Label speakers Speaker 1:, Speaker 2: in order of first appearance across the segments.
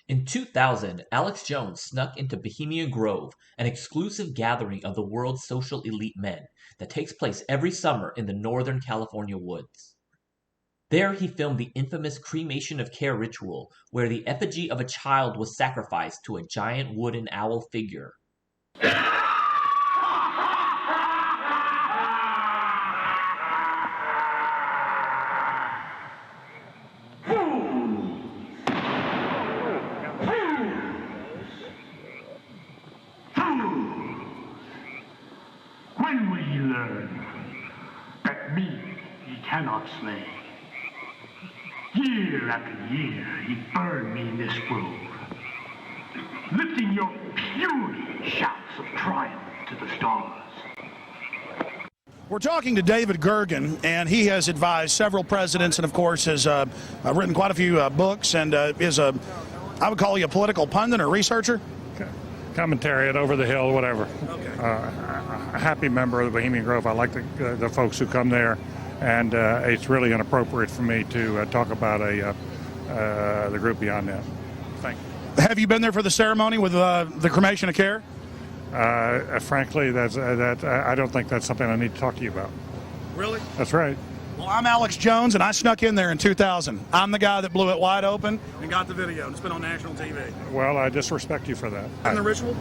Speaker 1: In 2000, Alex Jones snuck into Bohemian Grove, an exclusive gathering of the world's social elite men that takes place every summer in the Northern California woods. There he filmed the infamous cremation of care ritual, where the effigy of a child was sacrificed to a giant wooden owl figure.
Speaker 2: When will ye learn that me ye cannot slay? Year after year ye burn me in this grove, lifting your puny shouts of triumph to the stars.
Speaker 3: We're talking to David Gergen, and he has advised several presidents and, of course, has written quite a few books and is I would call you a political pundit or researcher?
Speaker 4: Commentary at Over the Hill, whatever.
Speaker 3: Okay.
Speaker 4: A happy member of the Bohemian Grove. I like the folks who come there, and it's really inappropriate for me to talk about the group beyond that. Thank you.
Speaker 3: Have you been there for the ceremony with the cremation of care?
Speaker 4: Frankly, I don't think that's something I need to talk to you about.
Speaker 3: Really?
Speaker 4: That's right.
Speaker 3: Well, I'm Alex Jones, and I snuck in there in 2000. I'm the guy that blew it wide open and got the video, and it's been on national TV.
Speaker 4: Well, I disrespect you for that.
Speaker 3: And the ritual?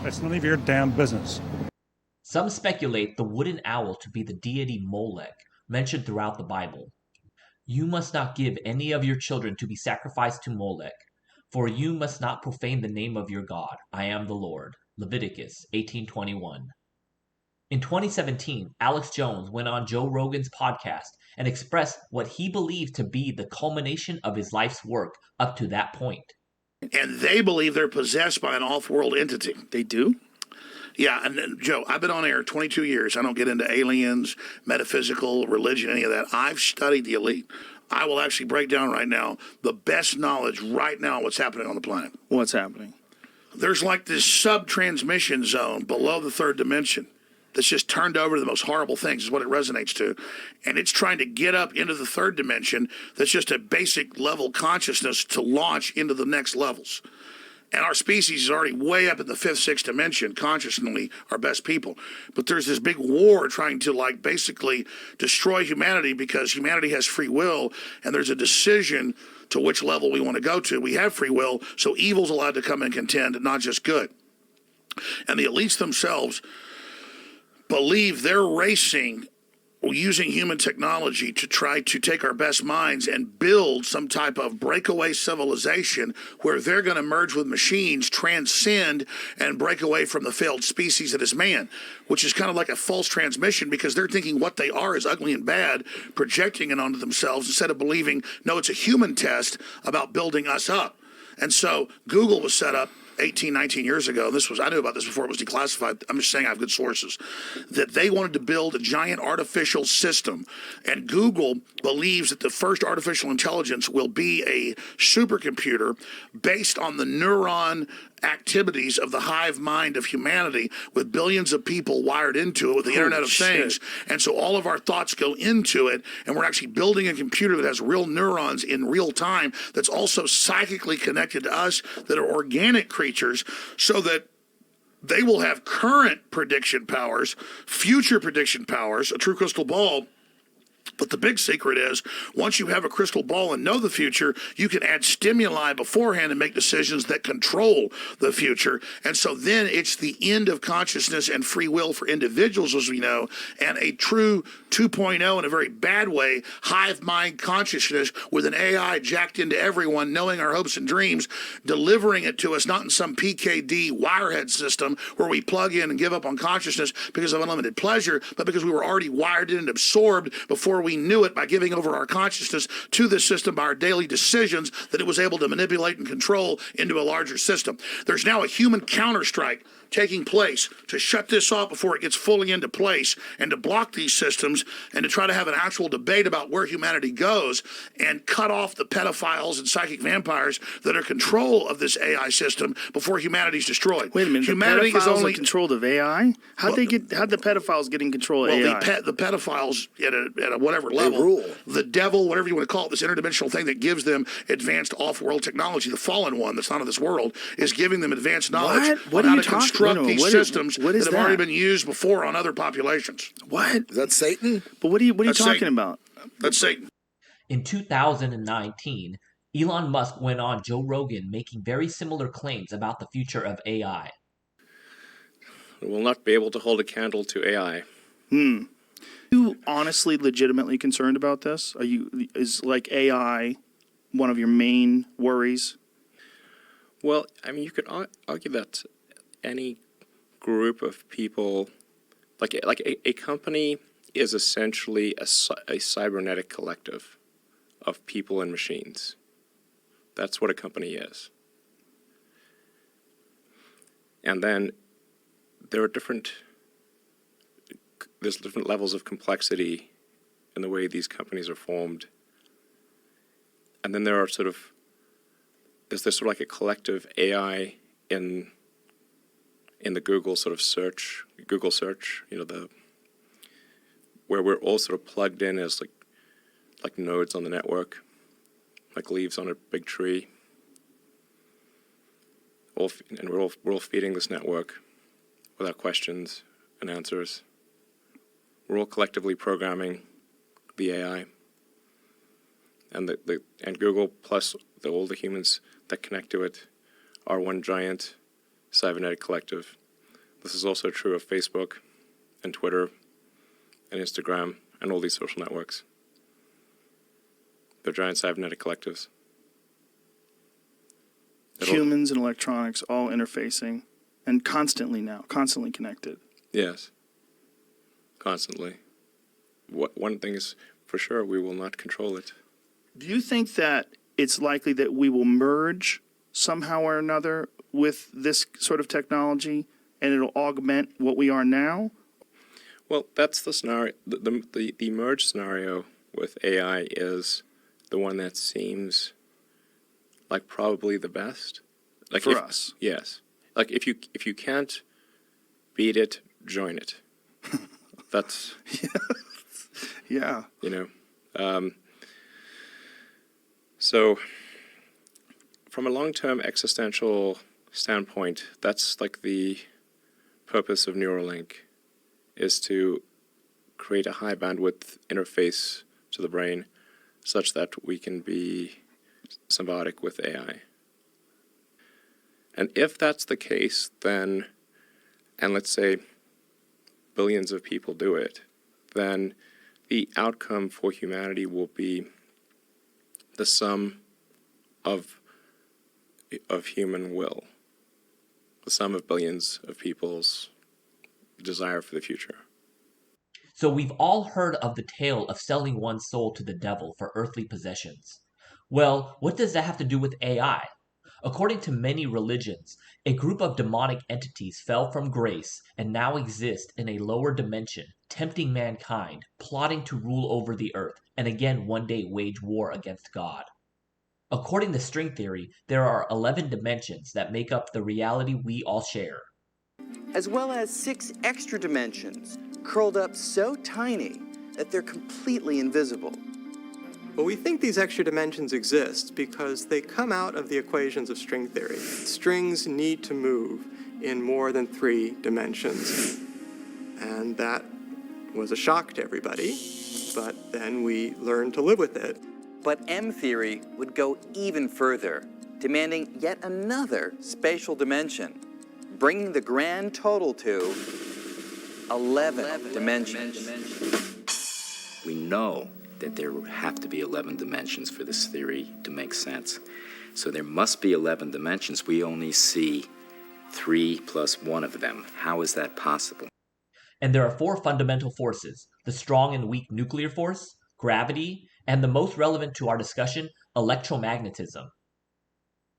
Speaker 4: It's none of your damn business.
Speaker 1: Some speculate the wooden owl to be the deity Molech, mentioned throughout the Bible. You must not give any of your children to be sacrificed to Molech, for you must not profane the name of your God. I am the Lord. Leviticus 18:21. In 2017, Alex Jones went on Joe Rogan's podcast and expressed what he believed to be the culmination of his life's work up to that point.
Speaker 5: And they believe they're possessed by an off-world entity.
Speaker 6: They do?
Speaker 5: Yeah, and Joe, I've been on air 22 years. I don't get into aliens, metaphysical, religion, any of that. I've studied the elite. I will actually break down right now the best knowledge right now what's happening on the planet.
Speaker 6: What's happening?
Speaker 5: There's like this sub-transmission zone below the third dimension that's just turned over to the most horrible things is what it resonates to. And it's trying to get up into the third dimension that's just a basic level consciousness to launch into the next levels. And our species is already way up in the fifth, sixth dimension, consciously, our best people. But there's this big war trying to, like, basically destroy humanity because humanity has free will, and there's a decision to which level we want to go to. We have free will, so evil's allowed to come and contend, not just good. And the elites themselves believe they're racing using human technology to try to take our best minds and build some type of breakaway civilization where they're going to merge with machines, transcend, and break away from the failed species that is man, which is kind of like a false transmission because they're thinking what they are is ugly and bad, projecting it onto themselves instead of believing, no, it's a human test about building us up. And so Google was set up 18, 19 years ago, I knew about this before it was declassified, I'm just saying I have good sources, that they wanted to build a giant artificial system. And Google believes that the first artificial intelligence will be a supercomputer based on the neuron activities of the hive mind of humanity with billions of people wired into it with the Internet of Things. And so all of our thoughts go into it, and we're actually building a computer that has real neurons in real time that's also psychically connected to us, that are organic creatures, so that they will have current prediction powers, future prediction powers, a true crystal ball. But the big secret is, once you have a crystal ball and know the future, you can add stimuli beforehand and make decisions that control the future. And so then it's the end of consciousness and free will for individuals, as we know, and a true 2.0 in a very bad way, hive mind consciousness with an AI jacked into everyone, knowing our hopes and dreams, delivering it to us, not in some PKD wirehead system where we plug in and give up on consciousness because of unlimited pleasure, but because we were already wired in and absorbed before we knew it by giving over our consciousness to this system by our daily decisions that it was able to manipulate and control into a larger system. There's now a human counterstrike taking place to shut this off before it gets fully into place and to block these systems and to try to have an actual debate about where humanity goes and cut off the pedophiles and psychic vampires that are control of this AI system before humanity's destroyed.
Speaker 6: Wait a minute,
Speaker 5: humanity
Speaker 6: the pedophiles
Speaker 5: is only
Speaker 6: are controlled of AI? How'd the pedophiles get in control of AI?
Speaker 5: The pedophiles at a whatever level.
Speaker 6: rule.
Speaker 5: The devil, whatever you want to call it, this interdimensional thing that gives them advanced off-world technology, the fallen one that's not of this world, is giving them advanced knowledge
Speaker 6: What
Speaker 5: on
Speaker 6: are
Speaker 5: how
Speaker 6: you
Speaker 5: to
Speaker 6: talking-
Speaker 5: construct
Speaker 6: no, no,
Speaker 5: these
Speaker 6: what is-
Speaker 5: systems
Speaker 6: what is
Speaker 5: that have already
Speaker 6: that?
Speaker 5: been used before on other populations.
Speaker 6: What?
Speaker 7: Is that Satan?
Speaker 6: But what are you
Speaker 5: That's
Speaker 6: talking
Speaker 5: Satan.
Speaker 6: about?
Speaker 5: That's Satan.
Speaker 1: In 2019, Elon Musk went on Joe Rogan making very similar claims about the future of AI.
Speaker 8: We will not be able to hold a candle to AI.
Speaker 6: Are you honestly, legitimately concerned about this? Is like AI one of your main worries?
Speaker 8: Well, I mean, you could argue that any group of people, like a company, is essentially a cybernetic collective of people and machines. That's what a company is. And then there's different levels of complexity in the way these companies are formed. And then there's this sort of like a collective AI in the Google search, where we're all sort of plugged in as like nodes on the network, like leaves on a big tree. And we're all feeding this network without questions and answers. We're all collectively programming the AI, and and Google plus all the humans that connect to it are one giant cybernetic collective. This is also true of Facebook and Twitter and Instagram and all these social networks. They're giant cybernetic collectives.
Speaker 6: Humans and electronics all interfacing and constantly connected.
Speaker 8: Yes. Constantly. One thing is for sure, we will not control it.
Speaker 6: Do you think that it's likely that we will merge somehow or another with this sort of technology and it'll augment what we are now?
Speaker 8: Well, that's the scenario. The merge scenario with AI is the one that seems like probably the best. Like
Speaker 6: for us.
Speaker 8: Yes. Like if you can't beat it, join it. That's
Speaker 6: yeah.
Speaker 8: So from a long-term existential standpoint, that's like the purpose of Neuralink, is to create a high bandwidth interface to the brain such that we can be symbiotic with AI. And if that's the case, then, and let's say billions of people do it, then the outcome for humanity will be the sum of human will, the sum of billions of people's desire for the future.
Speaker 1: So we've all heard of the tale of selling one's soul to the devil for earthly possessions. Well, what does that have to do with AI? According to many religions, a group of demonic entities fell from grace and now exist in a lower dimension, tempting mankind, plotting to rule over the earth, and again one day wage war against God. According to string theory, there are 11 dimensions that make up the reality we all share.
Speaker 9: As well as 6 extra dimensions, curled up so tiny that they're completely invisible.
Speaker 10: Well, we think these extra dimensions exist because they come out of the equations of string theory. Strings need to move in more than 3 dimensions. And that was a shock to everybody, but then we learned to live with it.
Speaker 9: But M theory would go even further, demanding yet another spatial dimension, bringing the grand total to 11 dimensions.
Speaker 11: We know that there have to be 11 dimensions for this theory to make sense. So there must be 11 dimensions. We only see 3 plus 1 of them. How is that possible?
Speaker 1: And there are 4 fundamental forces: the strong and weak nuclear force, gravity, and the most relevant to our discussion, electromagnetism.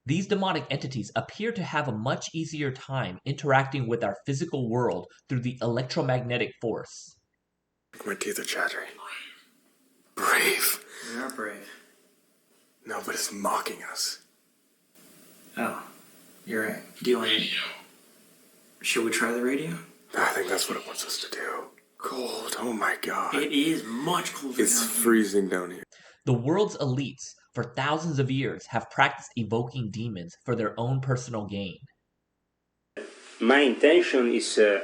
Speaker 1: These demonic entities appear to have a much easier time interacting with our physical world through the electromagnetic force.
Speaker 7: My teeth are chattering. Brave.
Speaker 12: We are brave.
Speaker 7: No, but it's mocking us.
Speaker 12: Oh, you're right. Do you want to... Should we try the radio?
Speaker 7: I think that's what it wants us to do. Cold, oh my god.
Speaker 12: It is much colder.
Speaker 7: It's freezing down here.
Speaker 1: The world's elites, for thousands of years, have practiced evoking demons for their own personal gain.
Speaker 13: My intention is to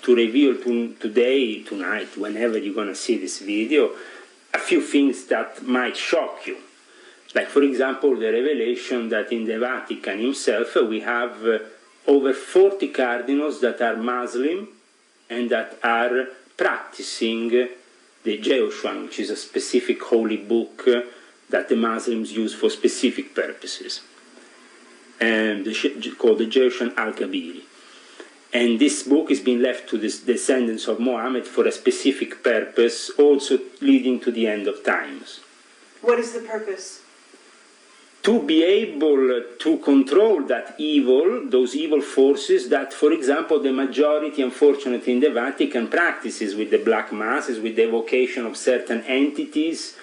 Speaker 13: reveal tonight, whenever you're going to see this video, a few things that might shock you. Like, for example, the revelation that in the Vatican himself we have over 40 cardinals that are Muslim and that are practicing the Jehoshaphat, which is a specific holy book that the Muslims use for specific purposes, and called the Jehoshaphat al-Kabiri. And this book is being left to the descendants of Muhammad for a specific purpose, also leading to the end of times.
Speaker 14: What is the purpose?
Speaker 13: To be able to control that evil, those evil forces that, for example, the majority, unfortunately, in the Vatican practices with the black masses, with the evocation of certain entities,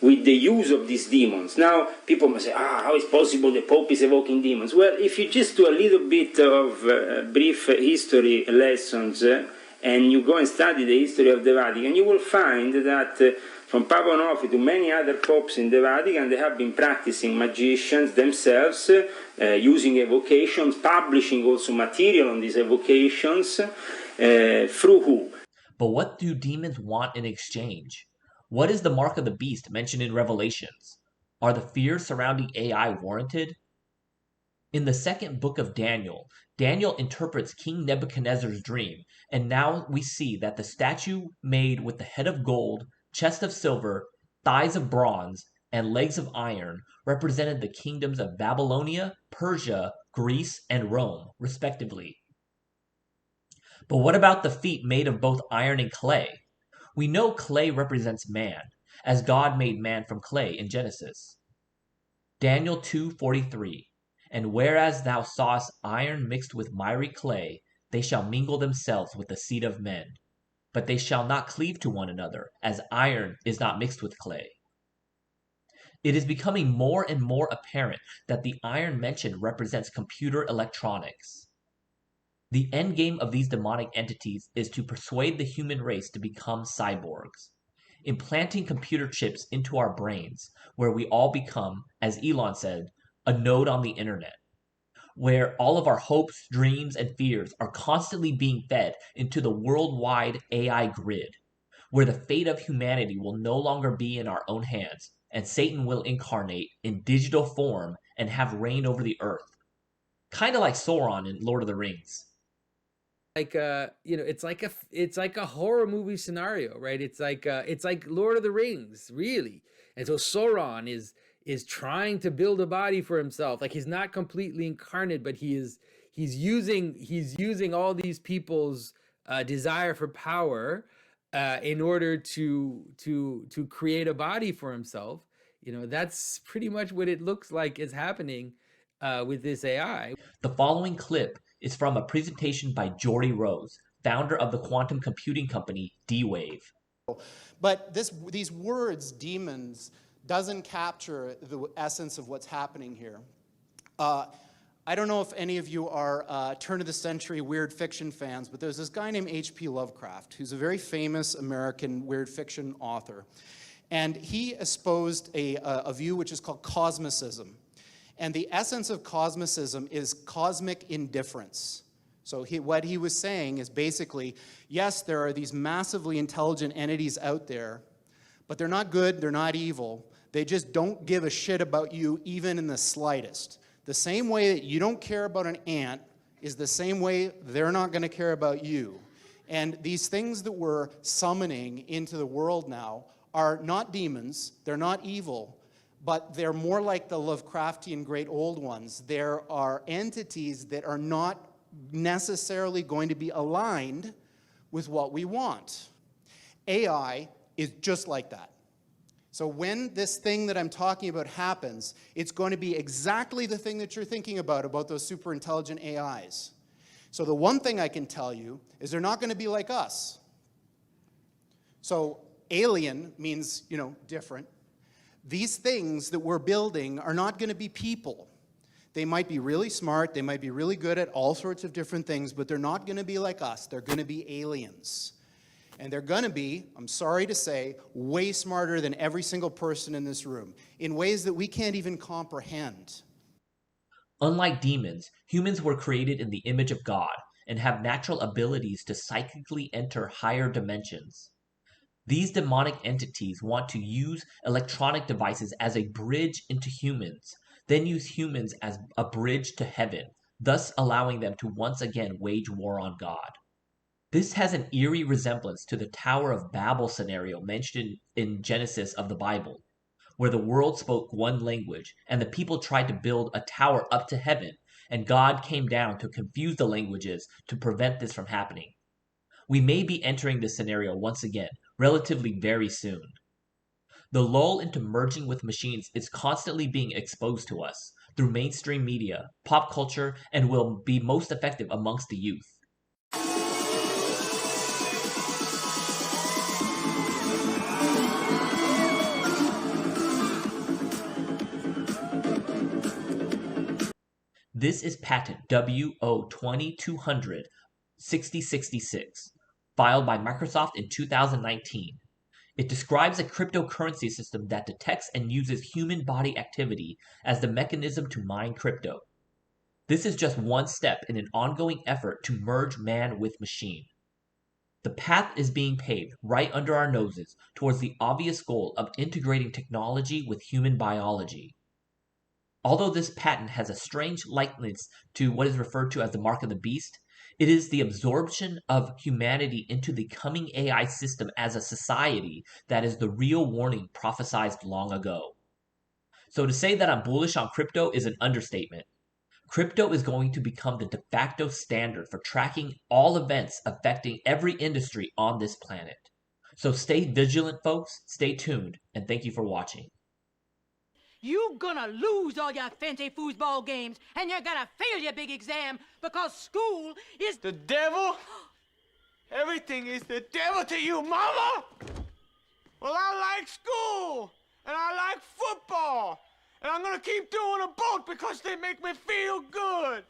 Speaker 13: with the use of these demons. Now, people must say, how is possible the Pope is evoking demons? Well, if you just do a little bit of brief history lessons and you go and study the history of the Vatican, you will find that from Papa Onofre to many other popes in the Vatican, they have been practicing magicians themselves, using evocations, publishing also material on these evocations, through who?
Speaker 1: But what do demons want in exchange? What is the mark of the beast mentioned in Revelations? Are the fears surrounding AI warranted? In the second book of Daniel, Daniel interprets King Nebuchadnezzar's dream, and now we see that the statue made with the head of gold, chest of silver, thighs of bronze, and legs of iron represented the kingdoms of Babylonia, Persia, Greece, and Rome, respectively. But what about the feet made of both iron and clay? We know clay represents man, as God made man from clay in Genesis. Daniel 2:43, and whereas thou sawest iron mixed with miry clay, they shall mingle themselves with the seed of men. But they shall not cleave to one another, as iron is not mixed with clay. It is becoming more and more apparent that the iron mentioned represents computer electronics. The endgame of these demonic entities is to persuade the human race to become cyborgs, implanting computer chips into our brains, where we all become, as Elon said, a node on the internet, where all of our hopes, dreams, and fears are constantly being fed into the worldwide AI grid, where the fate of humanity will no longer be in our own hands, and Satan will incarnate in digital form and have reign over the earth. Kind of like Sauron in Lord of the Rings.
Speaker 15: It's like a horror movie scenario, right? It's like Lord of the Rings, really. And so Sauron is trying to build a body for himself. Like, he's not completely incarnate, but he's using all these people's desire for power in order to create a body for himself. That's pretty much what it looks like is happening with this AI.
Speaker 1: The following clip is from a presentation by Geordie Rose, founder of the quantum computing company D-Wave.
Speaker 16: But these words, demons, doesn't capture the essence of what's happening here. I don't know if any of you are turn-of-the-century weird fiction fans, but there's this guy named H.P. Lovecraft, who's a very famous American weird fiction author. And he espoused a view which is called cosmicism. And the essence of cosmicism is cosmic indifference. So what he was saying is basically, yes, there are these massively intelligent entities out there, but they're not good, they're not evil. They just don't give a shit about you even in the slightest. The same way that you don't care about an ant is the same way they're not going to care about you. And these things that we're summoning into the world now are not demons, they're not evil, but they're more like the Lovecraftian great old ones. There are entities that are not necessarily going to be aligned with what we want. AI is just like that. So when this thing that I'm talking about happens, it's going to be exactly the thing that you're thinking about those super intelligent AIs. So the one thing I can tell you is they're not going to be like us. So alien means, different. These things that we're building are not going to be people. They might be really smart, they might be really good at all sorts of different things, but they're not going to be like us. They're going to be aliens. And they're going to be, I'm sorry to say, way smarter than every single person in this room in ways that we can't even comprehend.
Speaker 1: Unlike demons, humans were created in the image of God and have natural abilities to psychically enter higher dimensions. These demonic entities want to use electronic devices as a bridge into humans, then use humans as a bridge to heaven, thus allowing them to once again wage war on God. This has an eerie resemblance to the Tower of Babel scenario mentioned in Genesis of the Bible, where the world spoke one language and the people tried to build a tower up to heaven, and God came down to confuse the languages to prevent this from happening. We may be entering this scenario once again, relatively very soon. The lull into merging with machines is constantly being exposed to us through mainstream media, pop culture, and will be most effective amongst the youth. This is patent WO2200-6066, filed by Microsoft in 2019. It describes a cryptocurrency system that detects and uses human body activity as the mechanism to mine crypto. This is just one step in an ongoing effort to merge man with machine. The path is being paved right under our noses towards the obvious goal of integrating technology with human biology. Although this patent has a strange likeness to what is referred to as the mark of the beast, it is the absorption of humanity into the coming AI system as a society that is the real warning prophesied long ago. So to say that I'm bullish on crypto is an understatement. Crypto is going to become the de facto standard for tracking all events affecting every industry on this planet. So stay vigilant, folks, stay tuned, and thank you for watching.
Speaker 17: You're gonna lose all your fancy foosball games, and you're gonna fail your big exam because school is
Speaker 18: the devil. Everything is the devil to you, Mama. Well, I like school, and I like football, and I'm gonna keep doing them both because they make me feel good.